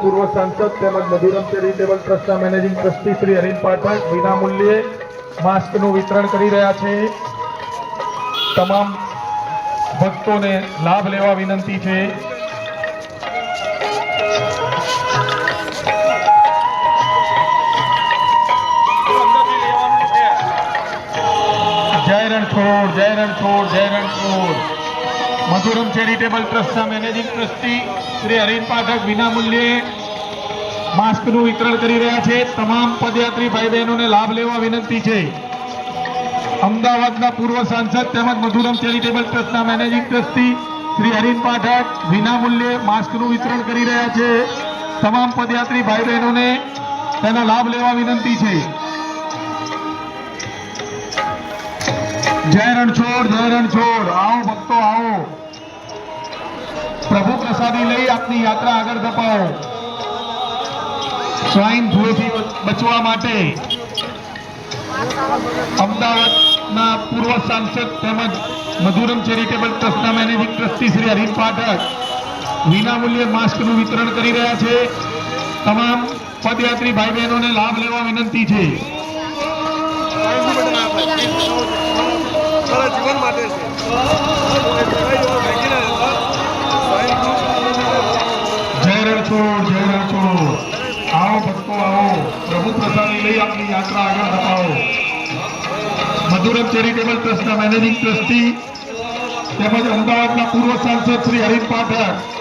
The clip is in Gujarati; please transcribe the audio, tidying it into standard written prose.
પૂર્વ સાંસદ તેમજ મધુરમ ચેરિટેબલ ટ્રસ્ટના મેનેજિંગ ટ્રસ્ટી શ્રી હરીન પાઠક વિનામૂલ્યે માસ્કનું વિતરણ કરી રહ્યા છે। તમામ ભક્તોને લાભ લેવા વિનંતી છે। જય રણછોડ, જય રણછોડ, જય રણછોડ। મધુરમ ચેરિટેબલ ટ્રસ્ટના મેનેજિંગ ટ્રસ્ટી શ્રી હરીન પાઠક વિનામૂલ્યે માસ્કનું વિતરણ કરી રહ્યા છે। તમામ પદયાત્રી ભાઈ બહેનોને લાભ લેવા વિનંતી છે। અમદાવાદના પૂર્વ સાંસદ તેમજ મધુરમ ચેરિટેબલ ટ્રસ્ટના મેનેજિંગ ટ્રસ્ટી શ્રી હરીન પાઠક વિનામૂલ્યે માસ્કનું વિતરણ કરી રહ્યા છે। તમામ પદયાત્રી ભાઈ બહેનોને તેનો લાભ લેવા વિનંતી છે। જય રણછોડ, જય રણછોડ। आओ भक्तों आओ, प्रभु प्रसादी लई अपनी यात्रा आगर धपाओ। स्वाइन फ्लू થી બચવા માટે અમદાવાદના પૂર્વ સાંસદ તેમજ મધુરમ ચેરિટેબલ ટ્રસ્ટના મેનેજિંગ ટ્રસ્ટી શ્રી હરીન પાઠક વિનામૂલ્યે માસ્કનું વિતરણ કરી રહ્યા છે। તમામ પદયાત્રી ભાઈ બહેનોને લાભ લેવા વિનંતી છે। જીવન માટે જય રણછોડ, જય રણછોડ। आओ भक्तों आओ, प्रभु प्रसादी लई अपनी यात्रा आगे बढ़ाओ। मधुरम चेरिटेबल ट्रस्टના મેનેજિંગ ટ્રસ્ટી તેમજ અમદાવાદના પૂર્વ સાંસદ શ્રી હરીન પાઠક